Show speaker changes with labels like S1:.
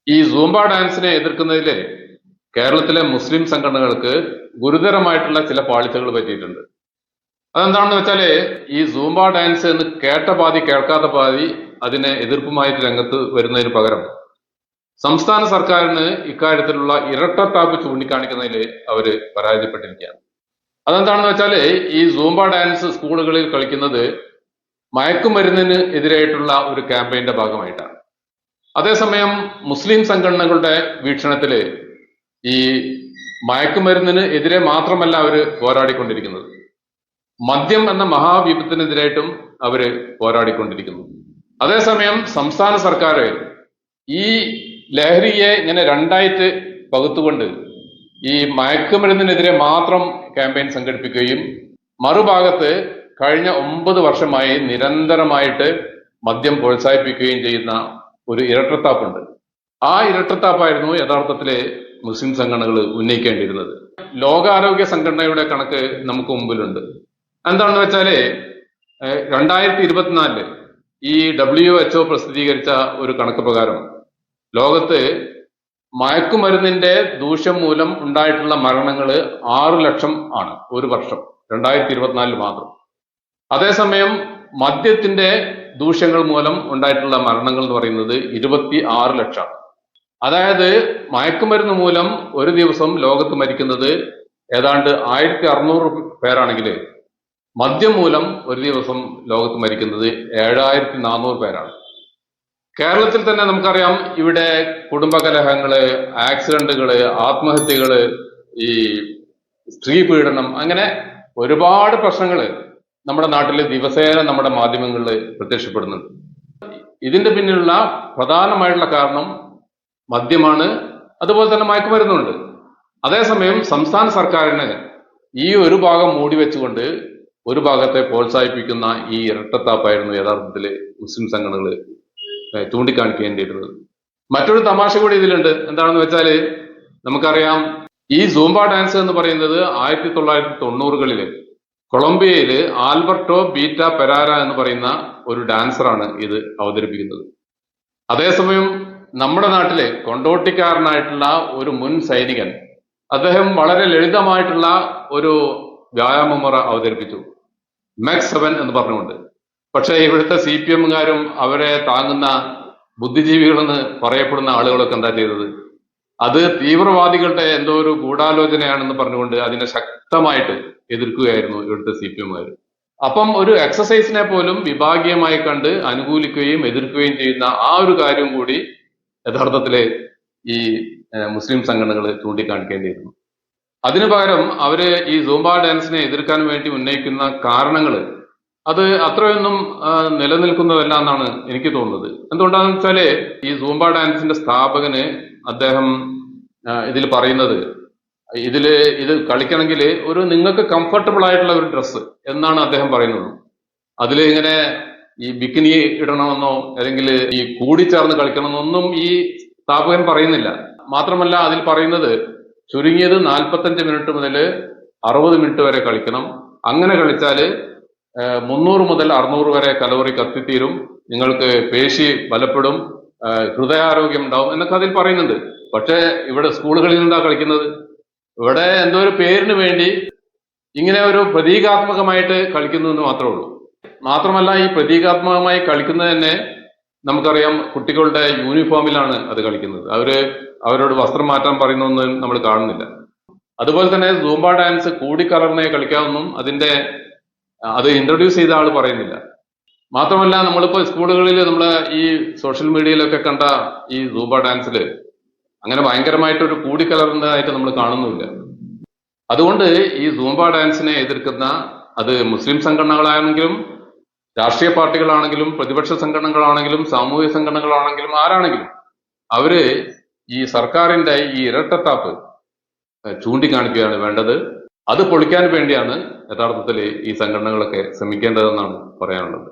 S1: ഈ സൂംബ ഡാൻസിനെ എതിർക്കുന്നതിലെ കേരളത്തിലെ മുസ്ലിം സംഘടനകൾക്ക് ഗുരുതരമായിട്ടുള്ള ചില പാളിച്ചകൾ പറ്റിയിട്ടുണ്ട്. അതെന്താണെന്ന് വെച്ചാല് ഈ സൂംബ ഡാൻസ് എന്ന് കേട്ട പാതി കേൾക്കാത്ത പാതി അതിനെ എതിർപ്പുമായിട്ട് രംഗത്ത് വരുന്നതിന് പകരം സംസ്ഥാന സർക്കാരിന് ഇക്കാര്യത്തിലുള്ള ഇരട്ടത്താപ്പ് ചൂണ്ടിക്കാണിക്കുന്നതിൽ അവര് പരാജയപ്പെട്ടിരിക്കുകയാണ്. അതെന്താണെന്ന് വെച്ചാല് ഈ സൂംബ ഡാൻസ് സ്കൂളുകളിൽ കളിക്കുന്നത് മയക്കുമരുന്നിന് എതിരായിട്ടുള്ള ഒരു ക്യാമ്പയിന്റെ ഭാഗമായിട്ടാണ്. അതേസമയം മുസ്ലിം സംഘടനകളുടെ വീക്ഷണത്തില് ഈ മയക്കുമരുന്നിന് എതിരെ മാത്രമല്ല അവര് പോരാടിക്കൊണ്ടിരിക്കുന്നത്, മദ്യം എന്ന മഹാവിപത്തിനെതിരായിട്ടും അവര് പോരാടിക്കൊണ്ടിരിക്കുന്നു. അതേസമയം സംസ്ഥാന സർക്കാർ ഈ ലഹരിയെ ഇങ്ങനെ രണ്ടായിട്ട് പകുത്തുകൊണ്ട് ഈ മയക്കുമരുന്നിനെതിരെ മാത്രം ക്യാമ്പയിൻ സംഘടിപ്പിക്കുകയും മറുഭാഗത്ത് കഴിഞ്ഞ 9 വർഷമായി നിരന്തരമായിട്ട് മദ്യം പ്രോത്സാഹിപ്പിക്കുകയും ചെയ്യുന്ന ഒരു ഇരട്ടത്താപ്പുണ്ട്. ആ ഇരട്ടത്താപ്പായിരുന്നു യഥാർത്ഥത്തില് മുസ്ലിം സംഘടനകൾ ഉന്നയിക്കേണ്ടിയിരുന്നത്. ലോകാരോഗ്യ സംഘടനയുടെ കണക്ക് നമുക്ക് മുമ്പിലുണ്ട്. എന്താണെന്ന് വെച്ചാല് 2024 ഈ WHO പ്രസിദ്ധീകരിച്ച ഒരു കണക്ക് പ്രകാരം ലോകത്ത് മയക്കുമരുന്നിന്റെ ദൂഷ്യം മൂലം ഉണ്ടായിട്ടുള്ള മരണങ്ങൾ 6 ലക്ഷം ആണ് ഒരു വർഷം, 2024 മാത്രം. അതേസമയം മദ്യത്തിന്റെ ദൂഷ്യങ്ങൾ മൂലം ഉണ്ടായിട്ടുള്ള മരണങ്ങൾ എന്ന് പറയുന്നത് 26 ലക്ഷമാണ്. അതായത് മയക്കുമരുന്ന് മൂലം ഒരു ദിവസം ലോകത്ത് മരിക്കുന്നത് ഏതാണ്ട് 1600 പേരാണെങ്കിൽ മദ്യം മൂലം ഒരു ദിവസം ലോകത്ത് മരിക്കുന്നത് 7400 പേരാണ്. കേരളത്തിൽ തന്നെ നമുക്കറിയാം, ഇവിടെ കുടുംബകലഹങ്ങള്, ആക്സിഡന്റുകള്, ആത്മഹത്യകള്, ഈ സ്ത്രീ പീഡനം, അങ്ങനെ ഒരുപാട് പ്രശ്നങ്ങള് നമ്മുടെ നാട്ടിൽ ദിവസേന നമ്മുടെ മാധ്യമങ്ങളിൽ പ്രത്യക്ഷപ്പെടുന്നുണ്ട്. ഇതിന്റെ പിന്നിലുള്ള പ്രധാനമായിട്ടുള്ള കാരണം മദ്യമാണ്, അതുപോലെ തന്നെ മയക്കുമരുന്നുണ്ട്. അതേസമയം സംസ്ഥാന സർക്കാരിന് ഈ ഒരു ഭാഗം മൂടി വെച്ചുകൊണ്ട് ഒരു ഭാഗത്തെ പ്രോത്സാഹിപ്പിക്കുന്ന ഈ ഇരട്ടത്താപ്പായിരുന്നു യഥാർത്ഥത്തിൽ മുസ്ലിം സംഘടനകൾ ചൂണ്ടിക്കാണിക്കേണ്ടിയിരുന്നത്. മറ്റൊരു തമാശ കൂടി ഇതിലുണ്ട്. എന്താണെന്ന് വെച്ചാല് നമുക്കറിയാം, ഈ സൂംബ ഡാൻസ് എന്ന് പറയുന്നത് 1990കളില് കൊളംബിയയില് ആൽബർട്ടോ ബീറ്റ പെരാര എന്ന് പറയുന്ന ഒരു ഡാൻസറാണ് ഇത് അവതരിപ്പിക്കുന്നത്. അതേസമയം നമ്മുടെ നാട്ടിലെ കൊണ്ടോട്ടിക്കാരനായിട്ടുള്ള ഒരു മുൻ സൈനികൻ, അദ്ദേഹം വളരെ ലളിതമായിട്ടുള്ള ഒരു വ്യായാമമുറ അവതരിപ്പിച്ചു, മെക്സ് 7 എന്ന് പറഞ്ഞുകൊണ്ട്. പക്ഷേ ഇവിടുത്തെ CPM-കാരും അവരെ താങ്ങുന്ന ബുദ്ധിജീവികളെന്ന് പറയപ്പെടുന്ന ആളുകളൊക്കെ എന്താ ചെയ്തത്? അത് തീവ്രവാദികളുടെ എന്തോ ഒരു ഗൂഢാലോചനയാണെന്ന് പറഞ്ഞുകൊണ്ട് അതിനെ ശക്തമായിട്ട് എതിർക്കുകയായിരുന്നു ഇവിടുത്തെ CPM-കാർ. അപ്പം ഒരു എക്സസൈസിനെ പോലും വിഭാഗീയമായി കണ്ട് അനുകൂലിക്കുകയും എതിർക്കുകയും ചെയ്യുന്ന ആ ഒരു കാര്യം കൂടി യഥാർത്ഥത്തില് ഈ മുസ്ലിം സംഘടനകൾ ചൂണ്ടിക്കാണിക്കേണ്ടിയിരുന്നു. അതിനു പകരം അവര് ഈ സൂംബ ഡാൻസിനെ എതിർക്കാൻ വേണ്ടി ഉന്നയിക്കുന്ന കാരണങ്ങൾ അത് അത്രയൊന്നും നിലനിൽക്കുന്നതല്ല എന്നാണ് എനിക്ക് തോന്നുന്നത്. എന്തുകൊണ്ടാണെന്ന് വെച്ചാല് ഈ സൂംബ ഡാൻസിന്റെ സ്ഥാപകന് അദ്ദേഹം ഇതിൽ പറയുന്നത്, ഇത് കളിക്കണമെങ്കിൽ ഒരു നിങ്ങൾക്ക് കംഫർട്ടബിൾ ആയിട്ടുള്ള ഒരു ഡ്രസ്സ് എന്നാണ് അദ്ദേഹം പറയുന്നത്. അതിൽ ഇങ്ങനെ ഈ ബിക്കിനി ഇടണമെന്നോ അല്ലെങ്കിൽ ഈ കൂടിച്ചേർന്ന് കളിക്കണമെന്നൊന്നും ഈ സ്ഥാപകൻ പറയുന്നില്ല. മാത്രമല്ല അതിൽ പറയുന്നത് ചുരുങ്ങിയത് 45 മിനിറ്റ് മുതൽ 60 മിനിറ്റ് വരെ കളിക്കണം. അങ്ങനെ കളിച്ചാല് 300 മുതൽ 600 വരെ കലോറി കത്തിത്തീരും, നിങ്ങൾക്ക് പേശി ബലപ്പെടും, ഹൃദയാരോഗ്യം ഉണ്ടാവും എന്നൊക്കെ അതിൽ പറയുന്നുണ്ട്. പക്ഷെ ഇവിടെ സ്കൂളുകളിൽ എന്താ കളിക്കുന്നത്? ഇവിടെ എന്തോ ഒരു പേരിന് വേണ്ടി ഇങ്ങനെ ഒരു പ്രതീകാത്മകമായിട്ട് കളിക്കുന്നു എന്ന് മാത്രമേ ഉള്ളൂ. മാത്രമല്ല ഈ പ്രതീകാത്മകമായി കളിക്കുന്നത് തന്നെ നമുക്കറിയാം, കുട്ടികളുടെ യൂണിഫോമിലാണ് അത് കളിക്കുന്നത്. അവരോട് വസ്ത്രം മാറ്റാൻ പറയുന്നൊന്നും നമ്മൾ കാണുന്നില്ല. അതുപോലെ തന്നെ സൂംബ ഡാൻസ് കൂടിക്കലർന്നേ കളിക്കാമെന്നും അത് ഇൻട്രൊഡ്യൂസ് ചെയ്ത ആൾ പറയുന്നില്ല. മാത്രമല്ല നമ്മളിപ്പോ സ്കൂളുകളിൽ നമ്മളെ ഈ സോഷ്യൽ മീഡിയയിലൊക്കെ കണ്ട ഈ സൂംബ ഡാൻസില് അങ്ങനെ ഭയങ്കരമായിട്ടൊരു കൂടിക്കലർന്നതായിട്ട് നമ്മൾ കാണുന്നുമില്ല. അതുകൊണ്ട് ഈ സൂംബ ഡാൻസിനെ എതിർക്കുന്ന അത് മുസ്ലിം സംഘടനകളാണെങ്കിലും രാഷ്ട്രീയ പാർട്ടികളാണെങ്കിലും പ്രതിപക്ഷ സംഘടനകളാണെങ്കിലും സാമൂഹിക സംഘടനകളാണെങ്കിലും ആരാണെങ്കിലും അവര് ഈ സർക്കാരിന്റെ ഈ ഇരട്ടത്താപ്പ് ചൂണ്ടിക്കാണിക്കുകയാണ് വേണ്ടത്. അത് പൊളിക്കാൻ വേണ്ടിയാണ് യഥാർത്ഥത്തിൽ ഈ സംഘടനകളൊക്കെ ശ്രമിക്കേണ്ടതെന്നാണ് പറയാനുള്ളത്.